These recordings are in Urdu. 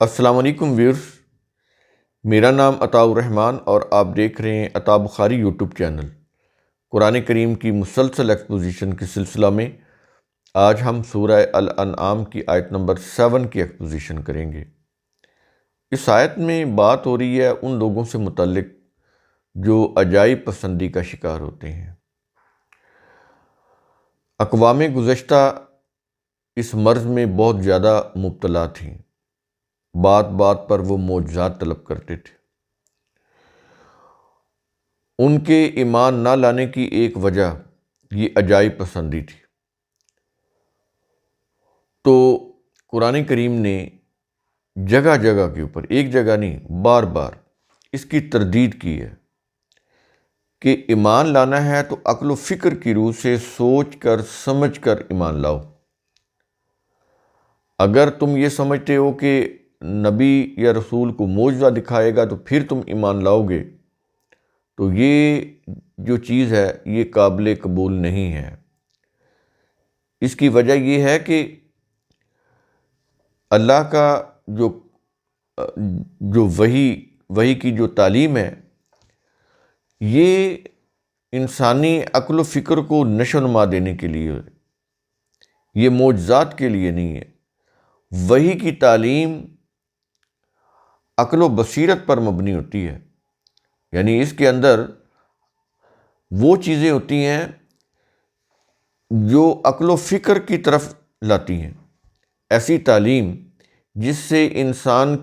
السلام علیکم ویورز، میرا نام عطاء الرحمن اور آپ دیکھ رہے ہیں عطاء بخاری یوٹیوب چینل۔ قرآن کریم کی مسلسل ایکسپوزیشن کے سلسلہ میں آج ہم سورہ الانعام کی آیت نمبر 7 کی ایکسپوزیشن کریں گے۔ اس آیت میں بات ہو رہی ہے ان لوگوں سے متعلق جو عجائب پسندی کا شکار ہوتے ہیں۔ اقوام گزشتہ اس مرض میں بہت زیادہ مبتلا تھیں، بات بات پر وہ معجزات طلب کرتے تھے۔ ان کے ایمان نہ لانے کی ایک وجہ یہ عجائب پسندی تھی۔ تو قرآن کریم نے جگہ جگہ کے اوپر، ایک جگہ نہیں، بار بار اس کی تردید کی ہے کہ ایمان لانا ہے تو عقل و فکر کی روح سے سوچ کر سمجھ کر ایمان لاؤ۔ اگر تم یہ سمجھتے ہو کہ نبی یا رسول کو معجزہ دکھائے گا تو پھر تم ایمان لاؤ گے، تو یہ جو چیز ہے یہ قابل قبول نہیں ہے۔ اس کی وجہ یہ ہے کہ اللہ کا جو وحی کی جو تعلیم ہے، یہ انسانی عقل و فکر کو نشو و نما دینے کے لیے ہے، یہ معجزات کے لیے نہیں ہے۔ وحی کی تعلیم عقل و بصیرت پر مبنی ہوتی ہے، یعنی اس کے اندر وہ چیزیں ہوتی ہیں جو عقل و فکر کی طرف لاتی ہیں، ایسی تعلیم جس سے انسان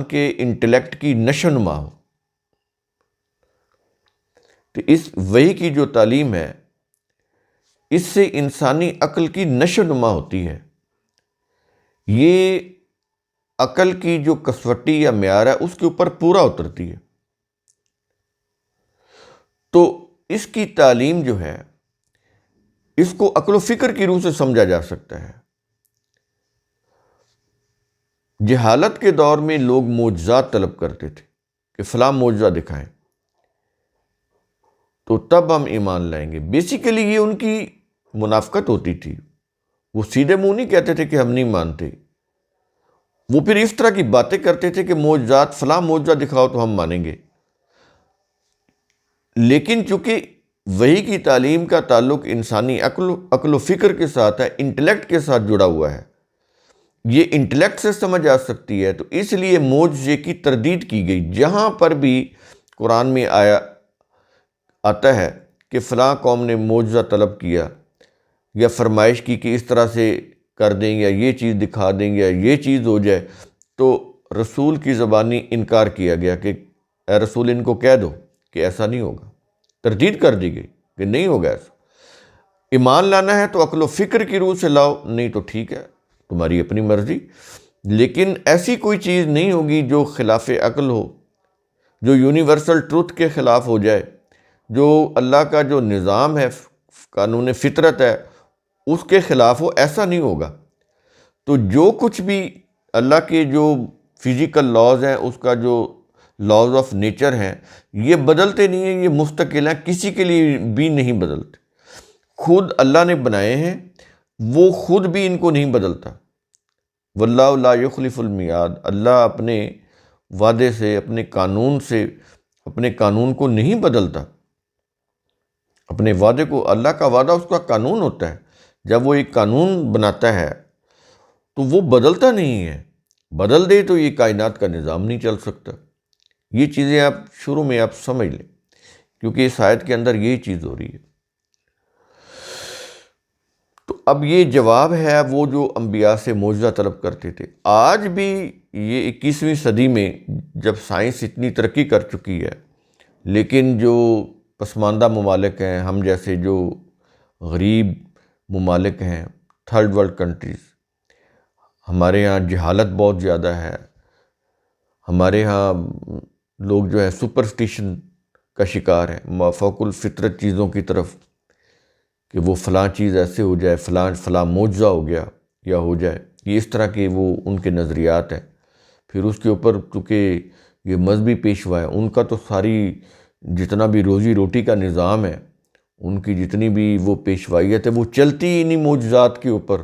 کے انٹلیکٹ کی نشو و نما ہو۔ تو اس وحی کی جو تعلیم ہے، اس سے انسانی عقل کی نشو و نما ہوتی ہے۔ یہ عقل کی جو کسوٹی یا معیار ہے اس کے اوپر پورا اترتی ہے۔ تو اس کی تعلیم جو ہے، اس کو عقل و فکر کی روح سے سمجھا جا سکتا ہے۔ جہالت کے دور میں لوگ معجزات طلب کرتے تھے کہ فلاں معجزہ دکھائیں تو تب ہم ایمان لائیں گے۔ بیسیکلی یہ ان کی منافقت ہوتی تھی، وہ سیدھے منہ نہیں کہتے تھے کہ ہم نہیں مانتے، وہ پھر اس طرح کی باتیں کرتے تھے کہ معجزات، فلاں معجزہ دکھاؤ تو ہم مانیں گے۔ لیکن چونکہ وحی کی تعلیم کا تعلق انسانی عقل و فکر کے ساتھ ہے، انٹلیکٹ کے ساتھ جڑا ہوا ہے، یہ انٹلیکٹ سے سمجھ آ سکتی ہے، تو اس لیے معجزے کی تردید کی گئی۔ جہاں پر بھی قرآن میں آتا ہے کہ فلاں قوم نے معجزہ طلب کیا یا فرمائش کی کہ اس طرح سے کر دیں یا یہ چیز دکھا دیں یا یہ چیز ہو جائے، تو رسول کی زبانی انکار کیا گیا کہ اے رسول ان کو کہہ دو کہ ایسا نہیں ہوگا۔ تردید کر دی گئی کہ نہیں ہوگا ایسا۔ ایمان لانا ہے تو عقل و فکر کی روح سے لاؤ، نہیں تو ٹھیک ہے، تمہاری اپنی مرضی، لیکن ایسی کوئی چیز نہیں ہوگی جو خلاف عقل ہو، جو یونیورسل ٹروتھ کے خلاف ہو جائے، جو اللہ کا جو نظام ہے، قانون فطرت ہے، اس کے خلاف ہو، ایسا نہیں ہوگا۔ تو جو کچھ بھی اللہ کے جو فزیکل لاز ہیں، اس کا جو لاز آف نیچر ہیں، یہ بدلتے نہیں ہیں، یہ مستقل ہیں، کسی کے لیے بھی نہیں بدلتے۔ خود اللہ نے بنائے ہیں، وہ خود بھی ان کو نہیں بدلتا۔ واللہ لا یخلف المیعاد، اللہ اپنے وعدے سے، اپنے قانون کو نہیں بدلتا۔ اپنے وعدے کو، اللہ کا وعدہ اس کا قانون ہوتا ہے، جب وہ ایک قانون بناتا ہے تو وہ بدلتا نہیں ہے۔ بدل دے تو یہ کائنات کا نظام نہیں چل سکتا۔ یہ چیزیں آپ شروع میں آپ سمجھ لیں، کیونکہ اس آیت کے اندر یہی چیز ہو رہی ہے۔ تو اب یہ جواب ہے وہ جو انبیاء سے معجزہ طلب کرتے تھے۔ آج بھی یہ 21ویں صدی میں جب سائنس اتنی ترقی کر چکی ہے، لیکن جو پسماندہ ممالک ہیں، ہم جیسے جو غریب ممالک ہیں، تھرڈ ورلڈ کنٹریز، ہمارے ہاں جہالت بہت زیادہ ہے، ہمارے ہاں لوگ جو ہے سپرسٹیشن کا شکار ہیں، مافوق الفطرت چیزوں کی طرف، کہ وہ فلاں چیز ایسے ہو جائے، فلاں معجزہ ہو گیا یا ہو جائے، یہ اس طرح کے وہ ان کے نظریات ہیں۔ پھر اس کے اوپر چونکہ یہ مذہبی پیشوا ہے، ان کا تو ساری جتنا بھی روزی روٹی کا نظام ہے، ان کی جتنی بھی وہ پیشوائیت ہے، وہ چلتی انہی معجزات کے اوپر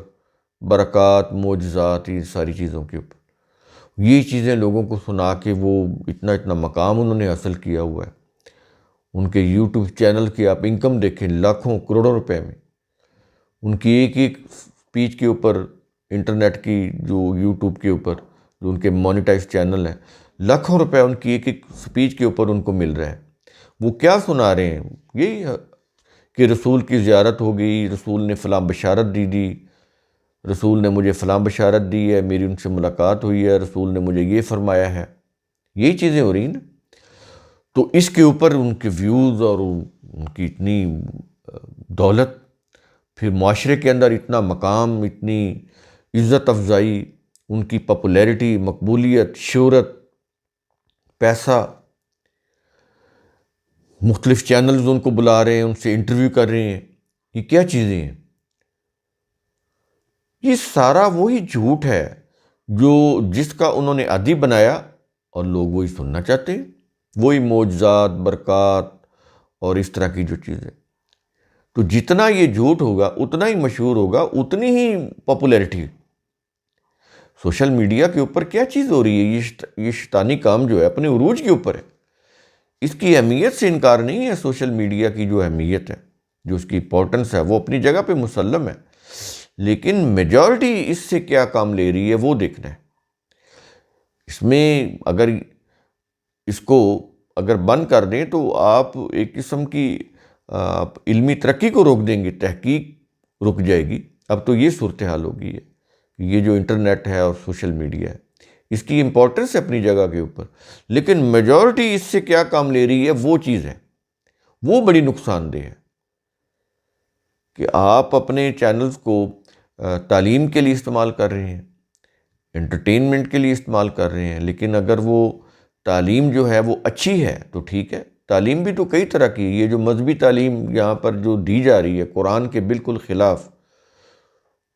برکات، معجزات، یہ ساری چیزوں کے اوپر یہ چیزیں لوگوں کو سنا کے وہ اتنا مقام انہوں نے حاصل کیا ہوا ہے۔ ان کے یوٹیوب چینل کی آپ انکم دیکھیں، لاکھوں کروڑوں روپے میں، ان کی ایک ایک سپیچ کے اوپر، انٹرنیٹ کی جو یوٹیوب کے اوپر جو ان کے مونیٹائز چینل ہیں، لاکھوں روپے ان کی ایک ایک سپیچ کے اوپر ان کو مل رہا ہے۔ وہ کیا سنا رہے ہیں؟ یہی کہ رسول کی زیارت ہو گئی، رسول نے فلاں بشارت دی، رسول نے مجھے فلاں بشارت دی ہے، میری ان سے ملاقات ہوئی ہے، رسول نے مجھے یہ فرمایا ہے، یہی چیزیں ہو رہی ہیں نا۔ تو اس کے اوپر ان کے ویوز اور ان کی اتنی دولت، پھر معاشرے کے اندر اتنا مقام، اتنی عزت افزائی، ان کی پاپولیرٹی، مقبولیت، شہرت، پیسہ، مختلف چینلز ان کو بلا رہے ہیں، ان سے انٹرویو کر رہے ہیں، یہ کیا چیزیں ہیں؟ یہ سارا وہی جھوٹ ہے جس کا انہوں نے عادی بنایا، اور لوگ وہی سننا چاہتے ہیں، وہی معجزات، برکات اور اس طرح کی جو چیزیں۔ تو جتنا یہ جھوٹ ہوگا اتنا ہی مشہور ہوگا، اتنی ہی پاپولیرٹی۔ سوشل میڈیا کے اوپر کیا چیز ہو رہی ہے؟ یہ شیطانی کام جو ہے اپنے عروج کے اوپر ہے۔ اس کی اہمیت سے انکار نہیں ہے، سوشل میڈیا کی جو اہمیت ہے، جو اس کی امپورٹنس ہے، وہ اپنی جگہ پہ مسلم ہے، لیکن میجورٹی اس سے کیا کام لے رہی ہے وہ دیکھنا ہے۔ اس میں اگر اس کو بند کر دیں تو آپ ایک قسم کی علمی ترقی کو روک دیں گے، تحقیق رک جائے گی۔ اب تو یہ صورتحال ہوگی ہے کہ یہ جو انٹرنیٹ ہے اور سوشل میڈیا ہے، اس کی امپورٹنس ہے اپنی جگہ کے اوپر، لیکن میجورٹی اس سے کیا کام لے رہی ہے وہ چیز ہے، وہ بڑی نقصان دہ ہے۔ کہ آپ اپنے چینلز کو تعلیم کے لیے استعمال کر رہے ہیں، انٹرٹینمنٹ کے لیے استعمال کر رہے ہیں، لیکن اگر وہ تعلیم جو ہے وہ اچھی ہے تو ٹھیک ہے۔ تعلیم بھی تو کئی طرح کی، یہ جو مذہبی تعلیم یہاں پر جو دی جا رہی ہے قرآن کے بالکل خلاف،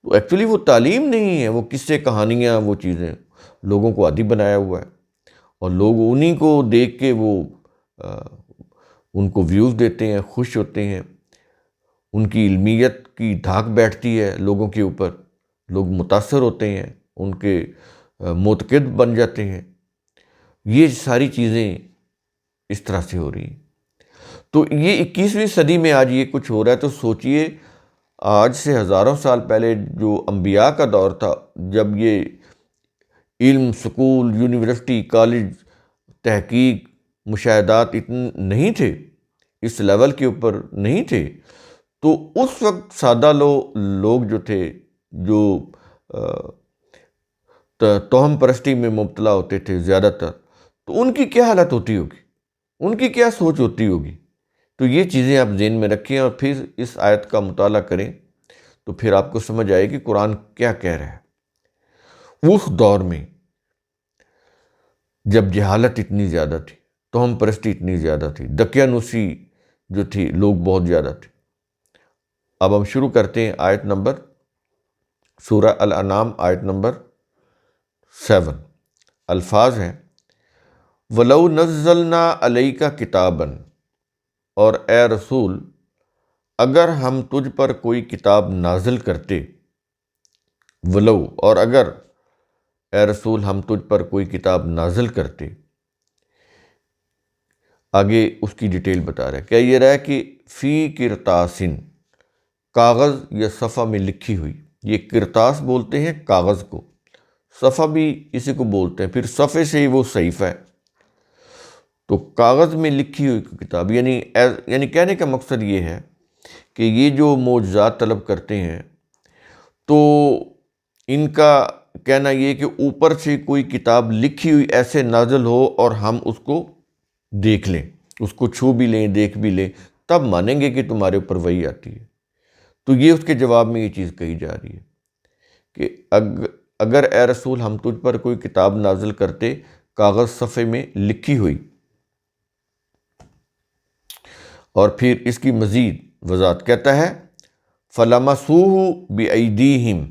تو ایکچولی وہ تعلیم نہیں ہے، وہ قصے، کہانیاں، وہ چیزیں لوگوں کو عادی بنایا ہوا ہے، اور لوگ انہی کو دیکھ کے وہ ان کو ویوز دیتے ہیں، خوش ہوتے ہیں، ان کی علمیت کی دھاک بیٹھتی ہے لوگوں کے اوپر، لوگ متاثر ہوتے ہیں، ان کے معتقد بن جاتے ہیں۔ یہ ساری چیزیں اس طرح سے ہو رہی ہیں۔ تو یہ 21ویں صدی میں آج یہ کچھ ہو رہا ہے، تو سوچئے آج سے ہزاروں سال پہلے جو انبیاء کا دور تھا، جب یہ علم، سکول، یونیورسٹی، کالج، تحقیق، مشاہدات اتنے نہیں تھے، اس لیول کے اوپر نہیں تھے، تو اس وقت سادہ لوگ جو تھے، جو توہم پرستی میں مبتلا ہوتے تھے زیادہ تر، تو ان کی کیا حالت ہوتی ہوگی، ان کی کیا سوچ ہوتی ہوگی؟ تو یہ چیزیں آپ ذہن میں رکھیں اور پھر اس آیت کا مطالعہ کریں، تو پھر آپ کو سمجھ آئے کہ قرآن کیا کہہ رہا ہے۔ اس دور میں جب جہالت اتنی زیادہ تھی، توہم پرستی اتنی زیادہ تھی، دقیانوسی جو تھی، لوگ بہت زیادہ تھے۔ اب ہم شروع کرتے ہیں آیت نمبر، سورہ الانعام آیت نمبر 7۔ الفاظ ہیں، وَلَوْ نَزَّلْنَا عَلَيْكَ كِتَابًا، اور اے رسول اگر ہم تجھ پر کوئی کتاب نازل کرتے، ولو، اور اگر اے رسول ہم تجھ پر کوئی کتاب نازل کرتے، آگے اس کی ڈیٹیل بتا رہا ہے۔ کیا یہ رہا ہے کہ فی قرطاسن، کاغذ یا صفحہ میں لکھی ہوئی، یہ قرطاس بولتے ہیں کاغذ کو، صفحہ بھی اسی کو بولتے ہیں، پھر صفحے سے ہی وہ صحیفہ ہے، تو کاغذ میں لکھی ہوئی کتاب، یعنی کہنے کا مقصد یہ ہے کہ یہ جو معجزات طلب کرتے ہیں، تو ان کا کہنا یہ کہ اوپر سے کوئی کتاب لکھی ہوئی ایسے نازل ہو اور ہم اس کو دیکھ لیں، اس کو چھو بھی لیں، دیکھ بھی لیں، تب مانیں گے کہ تمہارے اوپر وحی آتی ہے۔ تو یہ اس کے جواب میں یہ چیز کہی جا رہی ہے کہ اگر اے رسول ہم تجھ پر کوئی کتاب نازل کرتے کاغذ صفحے میں لکھی ہوئی، اور پھر اس کی مزید وضاحت کہتا ہے فَلَمَسُوهُ بِأَيْدِيهِمْ،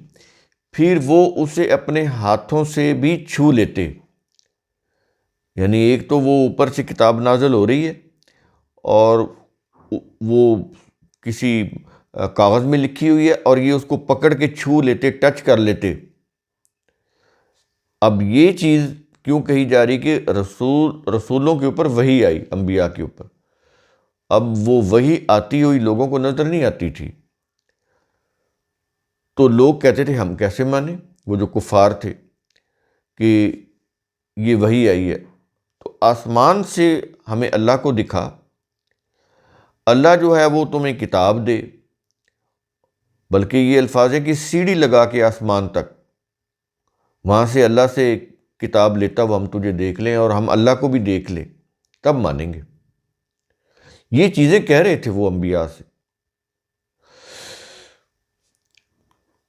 پھر وہ اسے اپنے ہاتھوں سے بھی چھو لیتے۔ یعنی ایک تو وہ اوپر سے کتاب نازل ہو رہی ہے اور وہ کسی کاغذ میں لکھی ہوئی ہے اور یہ اس کو پکڑ کے چھو لیتے، ٹچ کر لیتے۔ اب یہ چیز کیوں کہی جا رہی کہ رسولوں کے اوپر وحی آئی، انبیاء کے اوپر، اب وہ وحی آتی ہوئی لوگوں کو نظر نہیں آتی تھی، تو لوگ کہتے تھے ہم کیسے مانیں، وہ جو کفار تھے، کہ یہ وحی آئی ہے تو آسمان سے ہمیں اللہ کو دکھا، اللہ جو ہے وہ تمہیں کتاب دے، بلکہ یہ الفاظ ہے کہ سیڑھی لگا کے آسمان تک، وہاں سے اللہ سے کتاب لیتا وہ ہم تجھے دیکھ لیں اور ہم اللہ کو بھی دیکھ لیں، تب مانیں گے۔ یہ چیزیں کہہ رہے تھے وہ انبیاء سے۔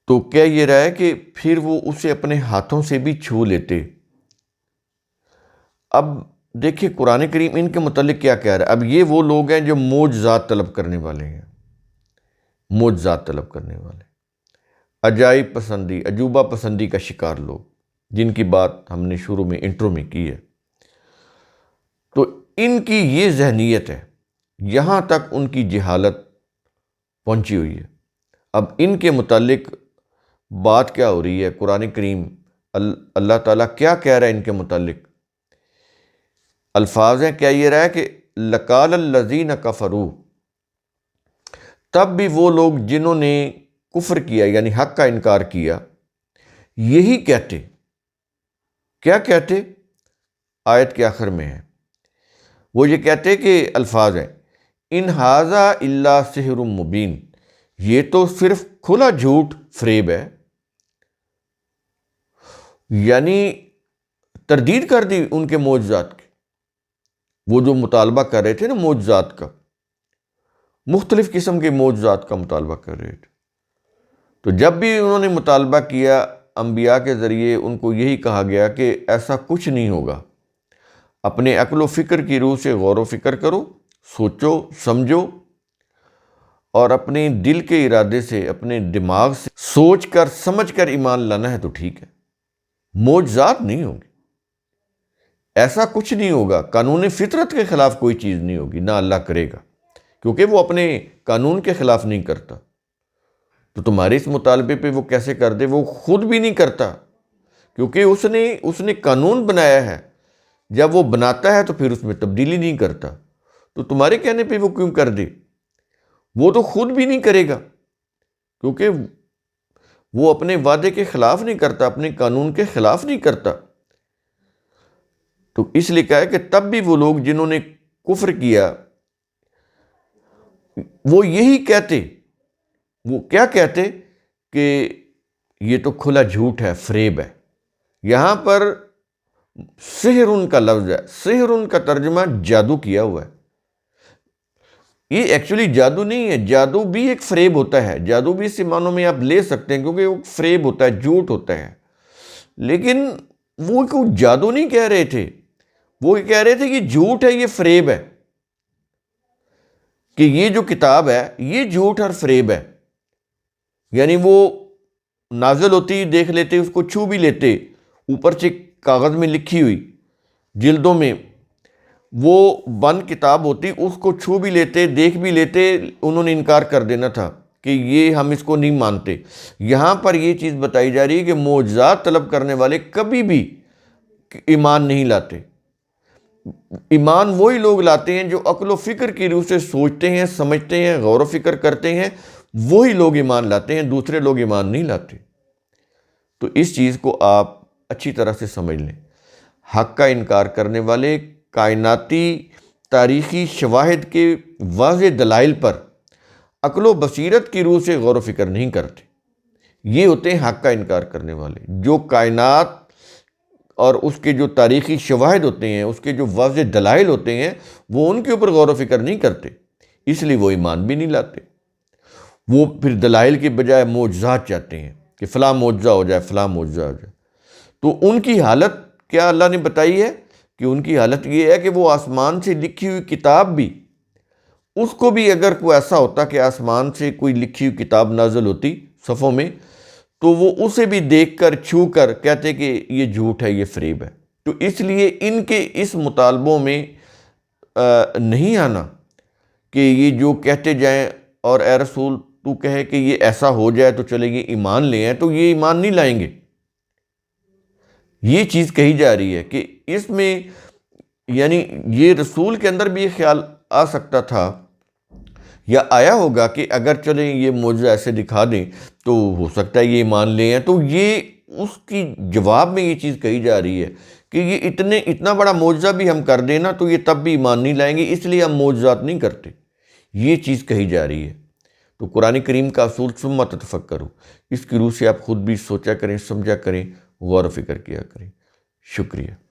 تو کیا یہ رہا ہے کہ پھر وہ اسے اپنے ہاتھوں سے بھی چھو لیتے۔ اب دیکھیں قرآن کریم ان کے متعلق کیا کہہ رہا ہے۔ اب یہ وہ لوگ ہیں جو معجزات طلب کرنے والے ہیں، معجزات طلب کرنے والے، عجائب پسندی، عجوبہ پسندی کا شکار لوگ، جن کی بات ہم نے شروع میں انٹرو میں کی ہے۔ تو ان کی یہ ذہنیت ہے، یہاں تک ان کی جہالت پہنچی ہوئی ہے۔ اب ان کے متعلق بات کیا ہو رہی ہے، قرآن کریم اللہ تعالیٰ کیا کہہ رہا ہے ان کے متعلق؟ الفاظ ہیں، کیا یہ رہا ہے کہ لَقَالَ الَّذِينَ كَفَرُوا، تب بھی وہ لوگ جنہوں نے کفر کیا یعنی حق کا انکار کیا، یہی کہتے، کیا کہتے؟ آیت کے آخر میں ہے، وہ یہ کہتے کہ الفاظ ہیں ان ھذا الا سحر مبین، یہ تو صرف کھلا جھوٹ فریب ہے، یعنی تردید کر دی ان کے معجزات کی۔ وہ جو مطالبہ کر رہے تھے نا معجزات کا، مختلف قسم کے معجزات کا مطالبہ کر رہے تھے، تو جب بھی انہوں نے مطالبہ کیا انبیاء کے ذریعے، ان کو یہی کہا گیا کہ ایسا کچھ نہیں ہوگا، اپنے عقل و فکر کی روح سے غور و فکر کرو، سوچو سمجھو، اور اپنے دل کے ارادے سے، اپنے دماغ سے سوچ کر سمجھ کر ایمان لانا ہے تو ٹھیک ہے، معجزات نہیں ہوں گے، ایسا کچھ نہیں ہوگا، قانون فطرت کے خلاف کوئی چیز نہیں ہوگی، نہ اللہ کرے گا، کیونکہ وہ اپنے قانون کے خلاف نہیں کرتا۔ تو تمہارے اس مطالبے پہ وہ کیسے کر دے؟ وہ خود بھی نہیں کرتا، کیونکہ اس نے قانون بنایا ہے، جب وہ بناتا ہے تو پھر اس میں تبدیلی نہیں کرتا، تو تمہارے کہنے پہ وہ کیوں کر دے؟ وہ تو خود بھی نہیں کرے گا، کیونکہ وہ اپنے وعدے کے خلاف نہیں کرتا، اپنے قانون کے خلاف نہیں کرتا۔ تو اس لیے کہا ہے کہ تب بھی وہ لوگ جنہوں نے کفر کیا، وہ یہی کہتے، وہ کیا کہتے کہ یہ تو کھلا جھوٹ ہے، فریب ہے۔ یہاں پر سحر کا لفظ ہے، سحر کا ترجمہ جادو کیا ہوا ہے۔ یہ ایکچولی جادو نہیں ہے، جادو بھی ایک فریب ہوتا ہے، جادو بھی اس معنوں میں آپ لے سکتے ہیں، کیونکہ وہ فریب ہوتا ہے، جھوٹ ہوتا ہے، لیکن وہ کوئی جادو نہیں کہہ رہے تھے، وہ کہہ رہے تھے کہ جھوٹ ہے، یہ فریب ہے، کہ یہ جو کتاب ہے یہ جھوٹ اور فریب ہے۔ یعنی وہ نازل ہوتی دیکھ لیتے، اس کو چھو بھی لیتے، اوپر سے کاغذ میں لکھی ہوئی جلدوں میں وہ بند کتاب ہوتی، اس کو چھو بھی لیتے، دیکھ بھی لیتے، انہوں نے انکار کر دینا تھا کہ یہ ہم اس کو نہیں مانتے۔ یہاں پر یہ چیز بتائی جا رہی ہے کہ معجزات طلب کرنے والے کبھی بھی ایمان نہیں لاتے۔ ایمان وہی لوگ لاتے ہیں جو عقل و فکر کی روح سے سوچتے ہیں، سمجھتے ہیں، غور و فکر کرتے ہیں، وہی لوگ ایمان لاتے ہیں، دوسرے لوگ ایمان نہیں لاتے۔ تو اس چیز کو آپ اچھی طرح سے سمجھ لیں، حق کا انکار کرنے والے کائناتی تاریخی شواہد کے واضح دلائل پر عقل و بصیرت کی روح سے غور و فکر نہیں کرتے، یہ ہوتے ہیں حق کا انکار کرنے والے، جو کائنات اور اس کے جو تاریخی شواہد ہوتے ہیں، اس کے جو واضح دلائل ہوتے ہیں، وہ ان کے اوپر غور و فکر نہیں کرتے، اس لیے وہ ایمان بھی نہیں لاتے۔ وہ پھر دلائل کے بجائے معجزات چاہتے ہیں کہ فلاں معجزہ ہو جائے، فلاں معجزہ ہو جائے۔ تو ان کی حالت کیا اللہ نے بتائی ہے کہ ان کی حالت یہ ہے کہ وہ آسمان سے لکھی ہوئی کتاب بھی، اس کو بھی اگر کوئی ایسا ہوتا کہ آسمان سے کوئی لکھی ہوئی کتاب نازل ہوتی صفوں میں، تو وہ اسے بھی دیکھ کر چھو کر کہتے کہ یہ جھوٹ ہے، یہ فریب ہے۔ تو اس لیے ان کے اس مطالبوں میں نہیں آنا کہ یہ جو کہتے جائیں اور اے رسول تو کہے کہ یہ ایسا ہو جائے تو چلے یہ ایمان لے آئیں، تو یہ ایمان نہیں لائیں گے۔ یہ چیز کہی جا رہی ہے کہ اس میں یعنی یہ رسول کے اندر بھی یہ خیال آ سکتا تھا یا آیا ہوگا کہ اگر چلیں یہ معجزہ ایسے دکھا دیں تو ہو سکتا ہے یہ ایمان لے آئیں، تو یہ اس کی جواب میں یہ چیز کہی جا رہی ہے کہ یہ اتنا بڑا معجزہ بھی ہم کر دیں نا تو یہ تب بھی ایمان نہیں لائیں گے، اس لیے ہم معجزات نہیں کرتے۔ یہ چیز کہی جا رہی ہے۔ تو قرآن کریم کا اصول ثم تفکروا، اس کی روح سے آپ خود بھی سوچا کریں، سمجھا کریں، غور و فکر کیا کریں۔ شکریہ۔